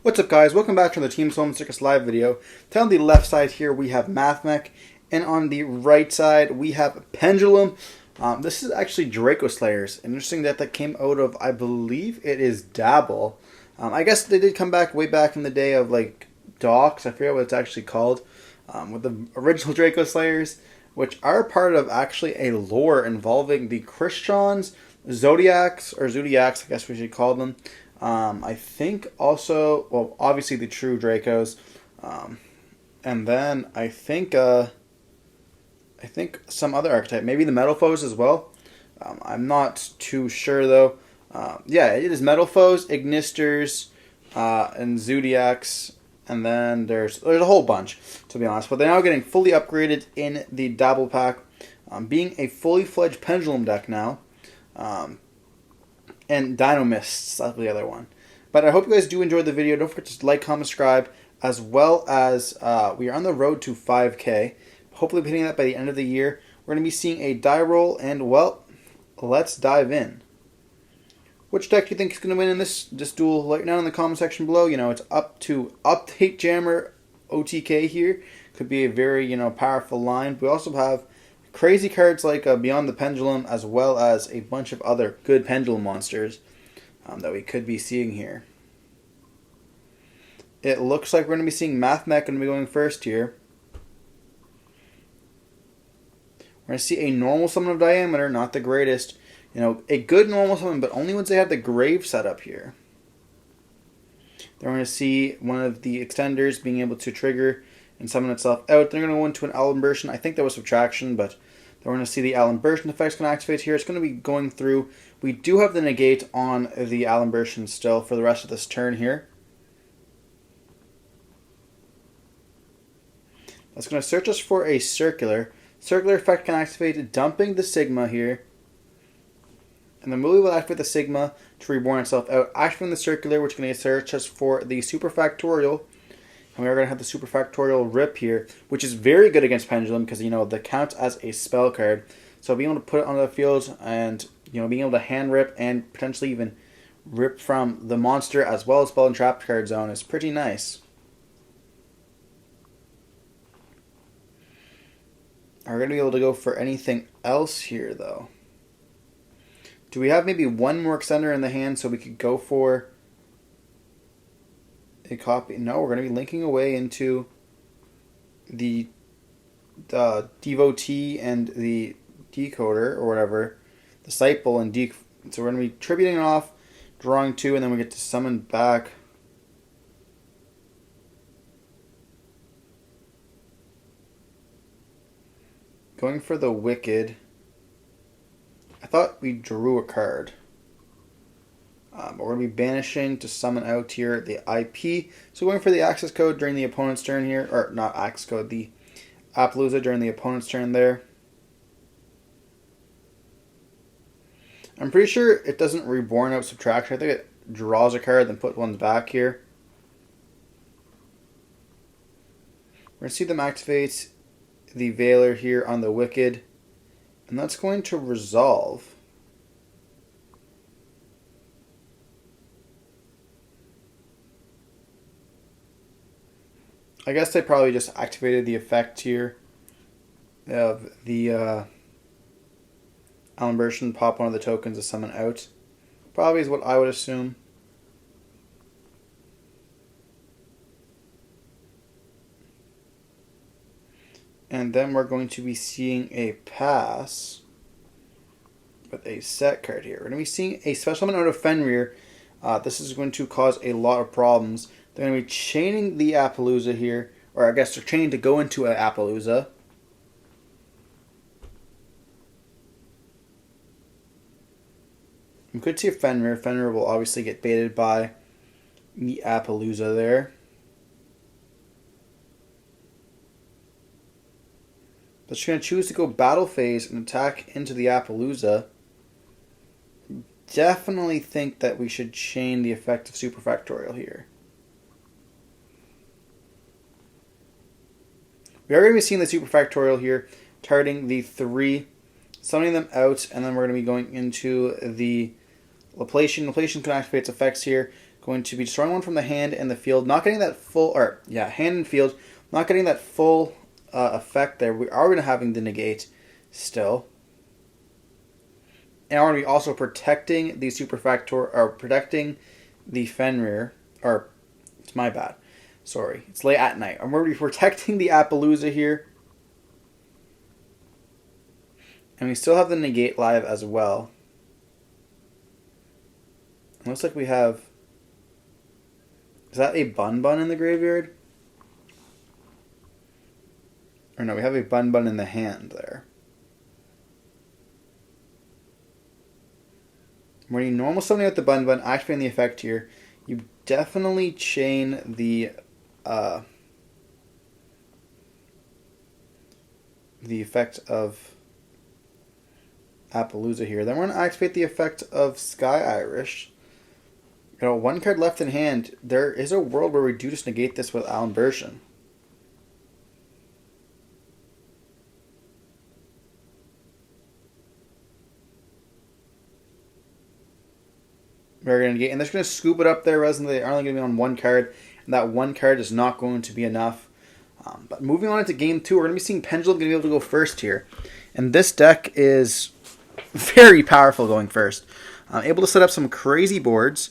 What's up, guys? Welcome back to the Team Solemn Circus live video. On the left side here we have Mathmech, and on the right side we have Pendulum. This is actually Dracoslayers. Interesting that came out of, I believe it is Dabble. I guess they did come back way back in the day of like Docs. I forget what it's actually called. With the original Dracoslayers, which are part of actually a lore involving the Christians, Zodiacs, or Zodiacs, I guess we should call them. I think also, well, obviously the true Dracos, and then I think some other archetype, maybe the Metal Foes as well. I'm not too sure though. Yeah, it is Metal Foes, Ignisters, and Zodiacs, and then there's a whole bunch, to be honest. But they're now getting fully upgraded in the Dabble pack, being a fully fledged Pendulum deck now. And Dino Mists, that's the other one. But I hope you guys do enjoy the video. Don't forget to like, comment, subscribe, as well as we are on the road to 5K. Hopefully hitting that by the end of the year. We're going to be seeing a die roll, and well, let's dive in. Which deck do you think is going to win in this duel? Let me know in the comment section below. You know, it's up to Update Jammer OTK here. Could be a very, powerful line. We also have crazy cards like Beyond the Pendulum, as well as a bunch of other good Pendulum monsters that we could be seeing here. It looks like we're going to be seeing Mathmech going to be going first here. We're going to see a normal summon of diameter, not the greatest. A good normal summon, but only once they have the grave set up here. Then we're going to see one of the extenders being able to trigger and summon itself out. They're going to go into an Allen Burst. I think that was subtraction, but then we're going to see the Allen Burst effects going to activate here. It's going to be going through. We do have the negate on the Allen Burst still for the rest of this turn here. That's going to search us for a Circular. Circular effect can activate, dumping the Sigma here. And then we will activate the Sigma to reborn itself out. Activating the Circular, which is going to search us for the Superfactorial. And we are going to have the Superfactorial Rip here, which is very good against Pendulum because, that counts as a spell card. So being able to put it onto the field and, being able to hand rip and potentially even rip from the monster as well as spell and trap card zone is pretty nice. Are we going to be able to go for anything else here, though? Do we have maybe one more extender in the hand so we could go for a copy? No, we're going to be linking away into the Devotee and the Decoder, or whatever, the Disciple and so we're going to be tributing off, drawing 2, and then we get to summon back. Going for the Wicked. I thought we drew a card. But we're going to be banishing to summon out here the IP. So going for the access code during the opponent's turn here. Or not access code, the Appaloosa during the opponent's turn there. I'm pretty sure it doesn't reborn out subtraction. I think it draws a card then put one back here. We're going to see them activate the Veiler here on the Wicked. And that's going to resolve. I guess they probably just activated the effect here of the Allen Burst and pop one of the tokens to summon out. Probably is what I would assume. And then we're going to be seeing a pass with a set card here. We're going to be seeing a special summon out of Fenrir. This is going to cause a lot of problems. They're going to be chaining the Appaloosa here. Or I guess they're chaining to go into an Appaloosa. We could see a Fenrir. Fenrir will obviously get baited by the Appaloosa there. But she's going to choose to go battle phase and attack into the Appaloosa. Definitely think that we should chain the effect of Superfactorial here. We are going to be seeing the Superfactorial here, targeting the 3, summoning them out, and then we're going to be going into the Laplacian. Laplacian can activate its effects here. Going to be destroying one from the hand and the field. Not getting that full, or yeah, hand and field. Not getting that full effect there. We are going to having the negate still. And we're going to be also protecting the superfactor, or protecting the Fenrir, or it's my bad. Sorry, it's late at night. I'm going to be protecting the Appaloosa here. And we still have the negate live as well. It looks like we have... Is that a Bun Bun in the graveyard? Or no, we have a Bun Bun in the hand there. When you normal summoning with the Bun Bun, activating the effect here, you definitely chain the effect of Appaloosa here. Then we're going to activate the effect of Sky Irish. You know, one card left in hand. There is a world where we do just negate this with Alan Bershon. We're going to negate, and they're just going to scoop it up there, resin. They are only going to be on one card, and that one card is not going to be enough. But moving on into game 2, we're going to be seeing Pendulum going to be able to go first here. And this deck is very powerful going first. Able to set up some crazy boards.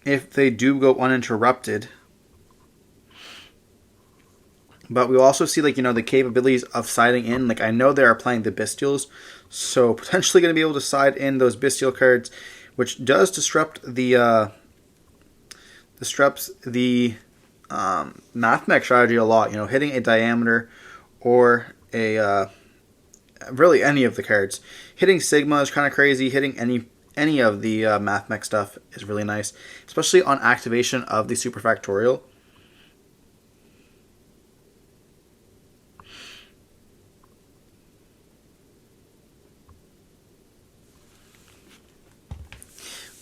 If they do go uninterrupted. But we'll also see, like, you know, the capabilities of siding in. Like, I know they are playing the Bestials, so potentially going to be able to side in those Bestial cards, which does disrupt the Mathmech strategy a lot. You know, hitting a diameter or a really any of the cards. Hitting Sigma is kind of crazy. Hitting any of the Mathmech stuff is really nice, especially on activation of the Superfactorial.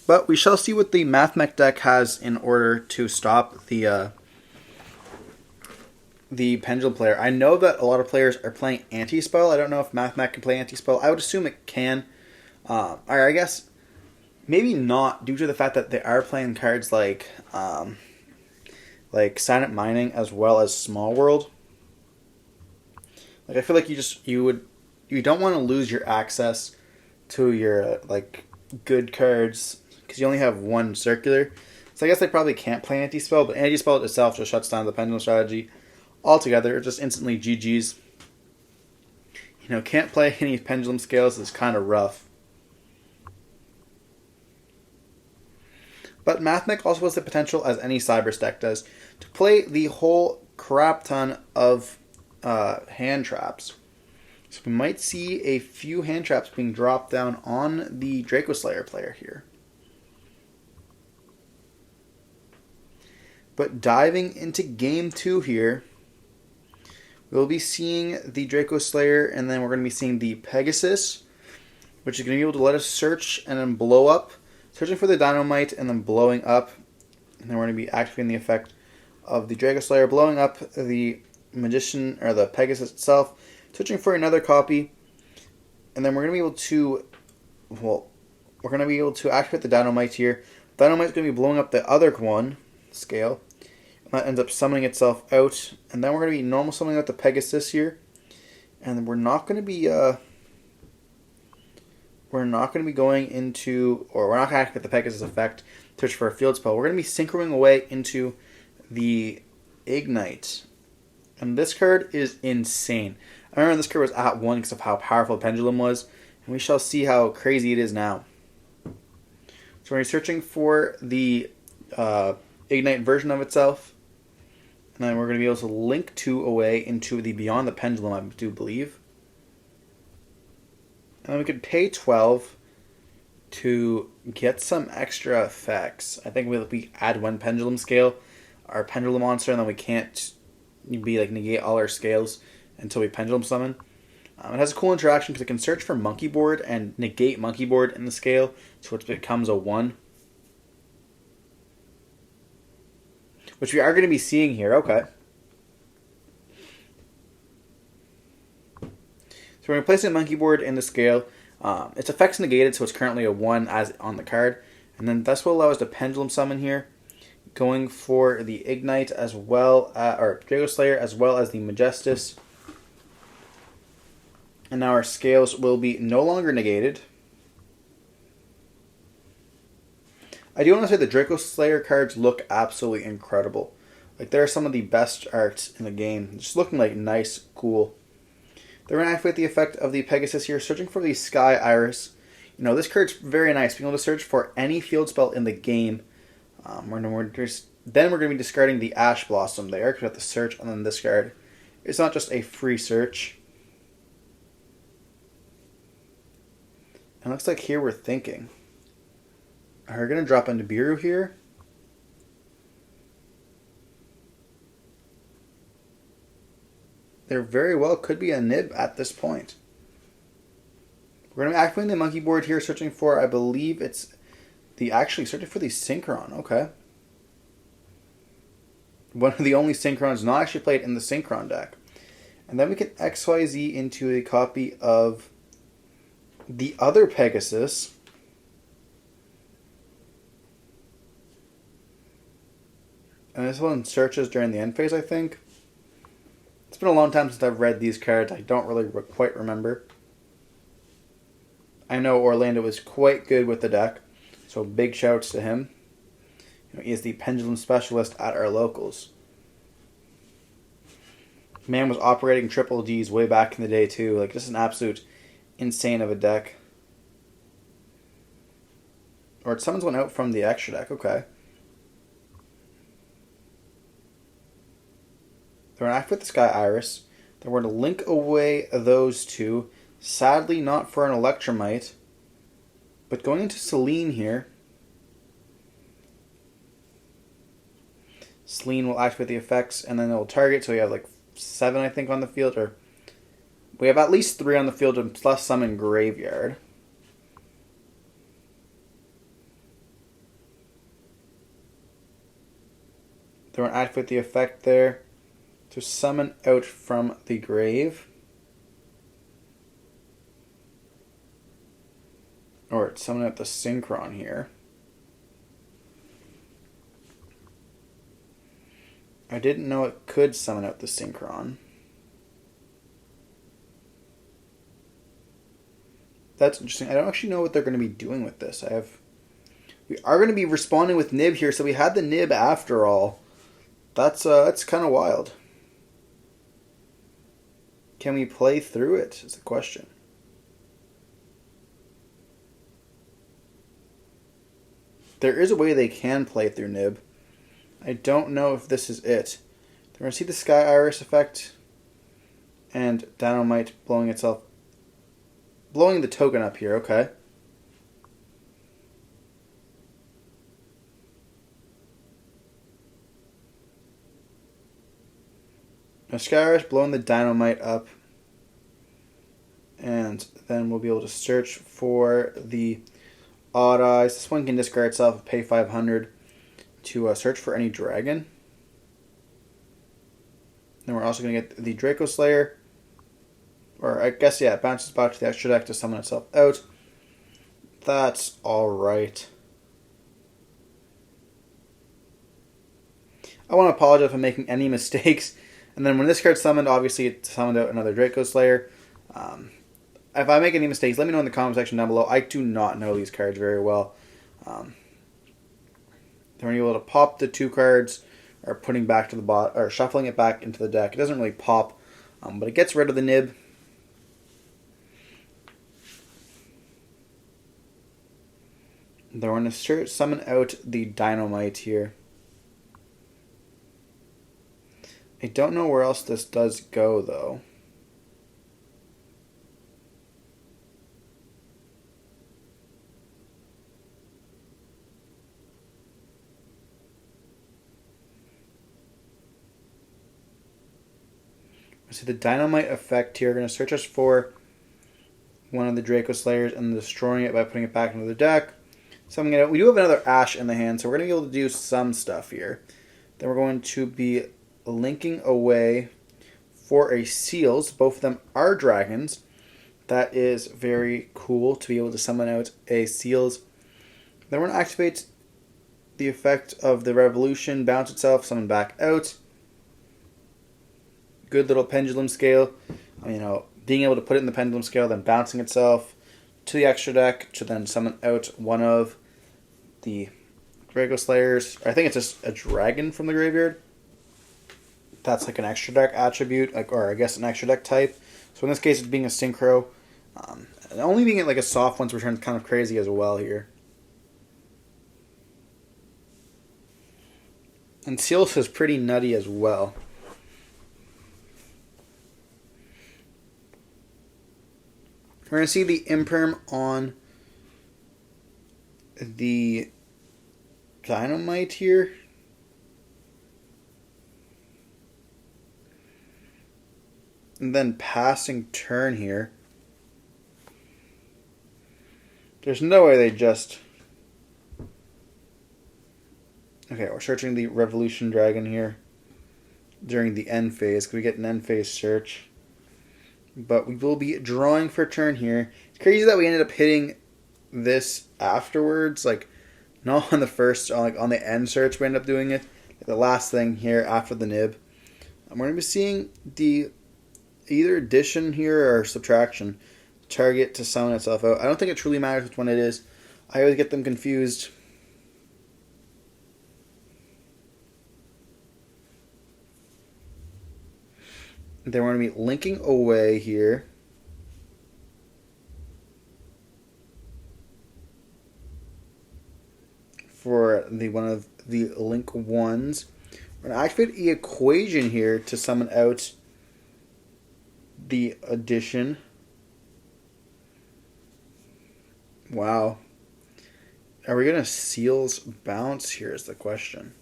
But we shall see what the Mathmech deck has in order to stop the Pendulum player. I know that a lot of players are playing Anti-Spell. I don't know if Mathmech can play Anti-Spell. I would assume it can. Or I guess maybe not, due to the fact that they are playing cards like Silent Mining as well as Small World. Like, I feel like you don't want to lose your access to your like good cards because you only have one circular. So I guess they probably can't play Anti-Spell, but Anti-Spell itself just shuts down the Pendulum strategy altogether. Just instantly GG's. You know, can't play any Pendulum scales. It's kind of rough. But Mathmech also has the potential, as any Cybers deck does, to play the whole crap ton of hand traps. So we might see a few hand traps being dropped down on the Dracoslayer player here. But diving into game 2 here, we'll be seeing the Dracoslayer, and then we're going to be seeing the Pegasus, which is going to be able to let us search and then blow up. Searching for the Dynamite and then blowing up. And then we're going to be activating the effect of the Dracoslayer, blowing up the Magician, or the Pegasus itself, searching for another copy. And then we're going to be able to, we're going to be able to activate the Dynamite here. Dynamite's going to be blowing up the other one, scale. And that ends up summoning itself out. And then we're going to be normal summoning out the Pegasus here. And we're not going to be, going into, or we're not going to activate the Pegasus effect to search for a field spell. We're going to be synchroning away into the Ignite. And this card is insane. I remember this card was at 1 because of how powerful Pendulum was. And we shall see how crazy it is now. So we're searching for the Ignite version of itself. And then we're going to be able to link 2 away into the Beyond the Pendulum, I do believe. And then we could pay 12 to get some extra effects. I think we add 1 Pendulum scale, our Pendulum monster, and then we can't negate all our scales until we Pendulum summon. It has a cool interaction because it can search for Monkey Board and negate Monkey Board in the scale, so it becomes a 1. Which we are going to be seeing here. Okay. So we're replacing Monkey Board in the scale. Its effect's negated, so it's currently a 1 as on the card. And then this will allow us to Pendulum Summon here, going for the Ignite as well, or Dracoslayer as well as the Majestus. And now our scales will be no longer negated. I do want to say the Dracoslayer cards look absolutely incredible. Like, they're some of the best arts in the game. Just looking like nice, cool. They're going to activate the effect of the Pegasus here, searching for the Sky Iris. You know, this card's very nice, being able to search for any field spell in the game. Then we're going to be discarding the Ash Blossom there, because we have to search and then discard. It's not just a free search. And it looks like here we're thinking. Are we going to drop a Nibiru here? There very well could be a Nib at this point. We're going to be activating the monkey board here, searching for, I believe it's searching for the Synchron. Okay. One of the only Synchrons not actually played in the Synchron deck. And then we can XYZ into a copy of the other Pegasus. And this one searches during the end phase, I think. It's been a long time since I've read these cards. I don't really quite remember. I know Orlando was quite good with the deck, so big shouts to him. You know, he is the Pendulum Specialist at our locals. Man was operating triple Ds way back in the day too. Like, just an absolute insane of a deck. Or it summons one out from the extra deck. Okay. They're going to activate the Sky Iris. Then we're going to link away those two. Sadly, not for an Electromite. But going into Selene here. Selene will activate the effects, and then it will target. So we have like 7, I think, on the field. Or we have at least 3 on the field, and plus some in Graveyard. They're going to activate the effect there to summon out from the grave. Or summon out the Synchron here. I didn't know it could summon out the Synchron. That's interesting. I don't actually know what they're going to be doing with this. We are going to be responding with Nib here, so we had the Nib after all. That's kind of wild. Can we play through it, is the question. There is a way they can play through Nib. I don't know if this is it. They're going to see the Sky Iris effect and Dynamite blowing the token up here, okay. Now Sky Iris blowing the Dynamite up, and then we'll be able to search for the Odd Eyes. This one can discard itself, pay 500 to search for any dragon. Then we're also going to get the Dracoslayer. Or I guess, yeah, it bounces back to the extra deck to summon itself out. That's alright. I want to apologize for making any mistakes. And then when this card's summoned, obviously it summoned out another Dracoslayer. If I make any mistakes, let me know in the comment section down below. I do not know these cards very well. They're able to pop the 2 cards, or putting back to the or shuffling it back into the deck. It doesn't really pop, but it gets rid of the Nib. They're going to summon out the Dynamite here. I don't know where else this does go, though. So the Dynamite effect here, going to search us for one of the Dracoslayers and destroying it by putting it back into the deck. Summoning it out. We do have another Ash in the hand, so we're going to be able to do some stuff here. Then we're going to be linking away for a Seals. Both of them are dragons. That is very cool to be able to summon out a Seals Then we're going to activate the effect of the Revolution, bounce itself, summon back out. Good little pendulum scale. You know, being able to put it in the pendulum scale, then bouncing itself to the extra deck to then summon out one of the Dracoslayers. I think it's just a dragon from the graveyard. That's like an extra deck attribute, or I guess an extra deck type. So in this case, it's being a synchro. Only being like a soft one's return is kind of crazy as well here. And Seals is pretty nutty as well. We're going to see the Imperm on the Dynamite here. And then passing turn here. There's no way they just... Okay, we're searching the Revolution Dragon here during the end phase. We get an end phase search. But we will be drawing for turn here. It's crazy that we ended up hitting this afterwards. Like, not on the first, like on the end search we ended up doing it. The last thing here after the nib. And we're going to be seeing the either addition here or subtraction target to summon itself out. I don't think it truly matters which one it is. I always get them confused. Then we're going to be linking away here. For the one of the link ones. We're going to activate the equation here to summon out the addition. Wow. Are we going to Seals bounce here is the question.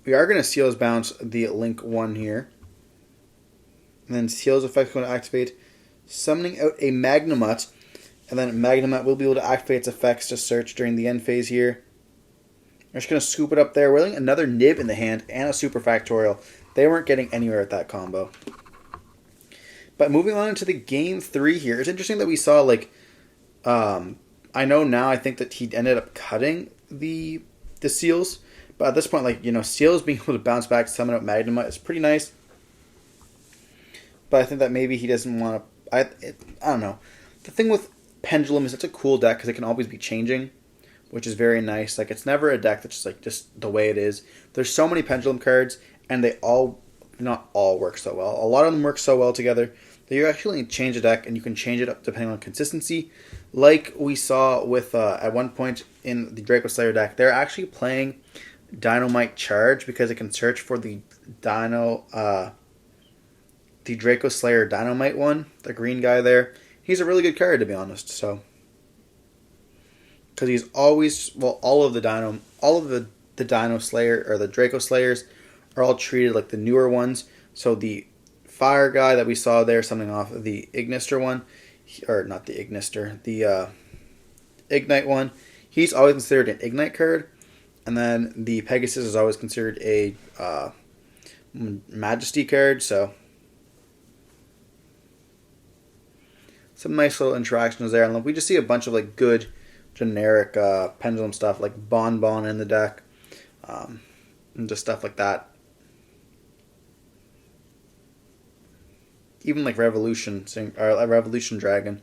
We are going to Seals bounce the link 1 here. And then Seals effect is going to activate, summoning out a Magnamut. And then Magnamut will be able to activate its effects to search during the end phase here. We're just going to scoop it up there. We're letting another Nib in the hand and a Super Factorial. They weren't getting anywhere with that combo. But moving on into the game 3 here. It's interesting that we saw, like, I know now I think that he ended up cutting the Seals. But at this point, like, you know, Seals being able to bounce back to summon out Magnamut is pretty nice. But I think that maybe he doesn't want to... I don't know. The thing with Pendulum is it's a cool deck because it can always be changing, which is very nice. Like, it's never a deck that's just, like, just the way it is. There's so many Pendulum cards, and they all... not all work so well. A lot of them work so well together that you actually change a deck, and you can change it up depending on consistency. Like we saw with, at one point in the Dracoslayer deck, they're actually playing Dynamite Charge because it can search for the the Dracoslayer Dynamite one, the green guy there. He's a really good card, to be honest. So, because he's always, well, all of the Dino Slayer or the Dracoslayers are all treated like the newer ones. So the fire guy that we saw there, something off of the Ignister one, or not the Ignister, the Ignite one. He's always considered an Ignite card. And then the Pegasus is always considered a Majesty card, so some nice little interactions there. And we just see a bunch of like good generic Pendulum stuff, like Bonbon in the deck, and just stuff like that. Even like Revolution Dragon,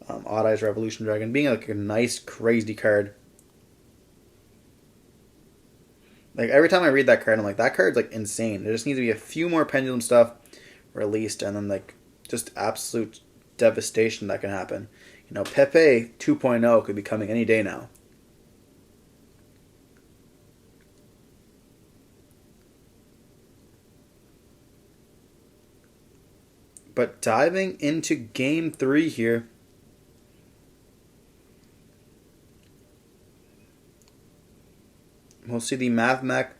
Odd Eyes Revolution Dragon, being like a nice crazy card. Like, every time I read that card, I'm like, that card's, like, insane. There just needs to be a few more Pendulum stuff released, and then, like, just absolute devastation that can happen. You know, Pepe 2.0 could be coming any day now. But diving into Game 3 here, we'll see the Mathmech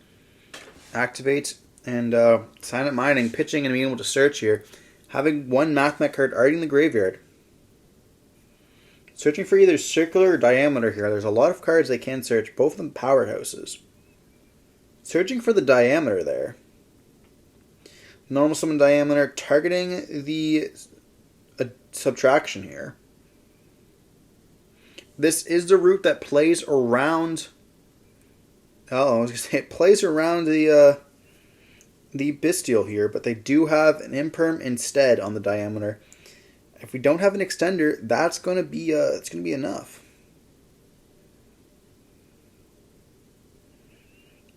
activate and Silent Mining, pitching and being able to search here. Having one Mathmech card already in the graveyard. Searching for either circular or diameter here. There's a lot of cards they can search, both of them powerhouses. Searching for the diameter there. Normal summon diameter, targeting the a subtraction here. This is the route that plays around. Oh, I was gonna say it plays around the Bestial here, but they do have an imperm instead on the diameter. If we don't have an extender, that's gonna be it's gonna be enough.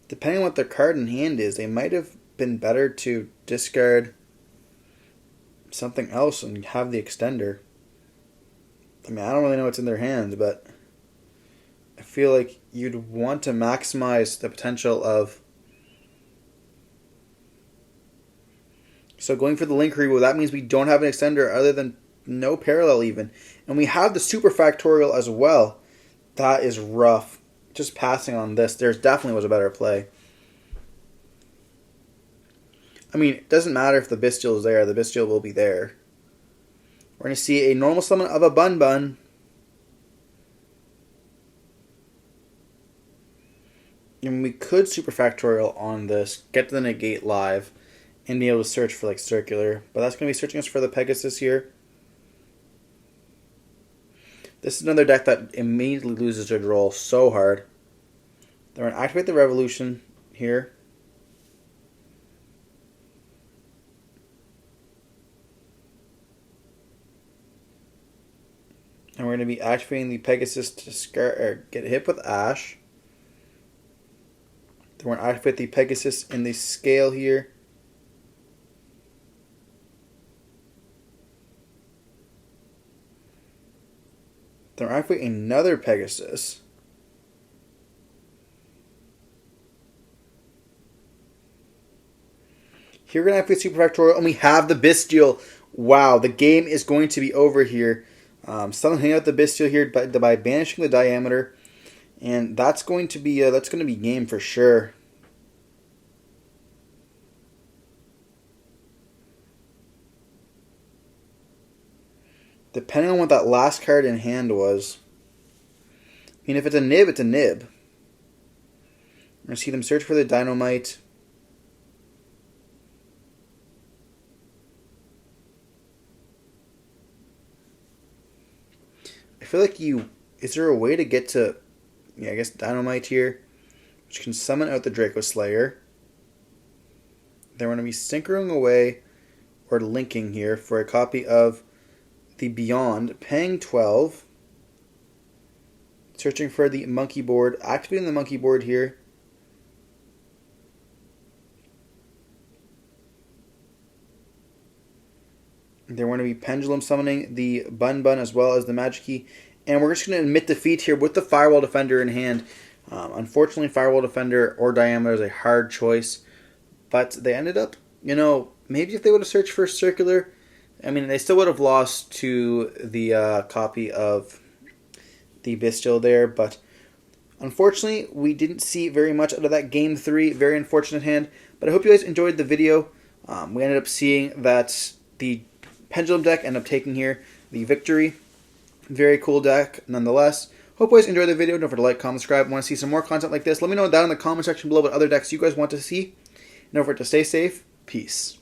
Depending on what their card in hand is, they might have been better to discard something else and have the extender. I mean, I don't really know what's in their hands, but I feel like you'd want to maximize the potential of. So going for the link reroll, that means we don't have an extender other than no parallel even. And we have the super factorial as well. That is rough. Just passing on this, there's definitely was a better play. I mean, it doesn't matter if the Bestial is there. The Bestial will be there. We're going to see a normal summon of a Bun Bun. And we could super factorial on this, get to the negate live, and be able to search for like Circular. But that's going to be searching us for the Pegasus here. This is another deck that immediately loses their draw so hard. They're going to activate the Revolution here. And we're going to be activating the Pegasus to get hit with Ash. Then we're going to activate the Pegasus in the scale here. Then we're activating another Pegasus. Here we're going to activate Super Factorial, and we have the Bestial. Wow, the game is going to be over here. Someone hang out the Bestial here by banishing the diameter, and that's going to be game for sure. Depending on what that last card in hand was. I mean, if it's a nib, it's a nib. We're going to see them search for the Dynamite. I feel like is there a way to get to, I guess Dynamite here, which can summon out the Dracoslayer. Then we're going to be syncing away or linking here for a copy of the Beyond, paying 12, searching for the Monkey Board, activating the Monkey Board here. Then we're going to be Pendulum summoning the Bun Bun as well as the Magic Key. And we're just going to admit defeat here with the Firewall Defender in hand. Unfortunately, Firewall Defender or Diameter is a hard choice. But they ended up, maybe if they would have searched for Circular, I mean, they still would have lost to the copy of the Bestial there. But unfortunately, we didn't see very much out of that Game 3. Very unfortunate hand. But I hope you guys enjoyed the video. We ended up seeing that the Pendulum deck ended up taking here the victory. Very cool deck nonetheless. Hope you guys enjoyed the video. Don't forget to like, comment, subscribe. Want to see some more content like this? Let me know down in the comment section below what other decks you guys want to see. And don't forget to stay safe. Peace.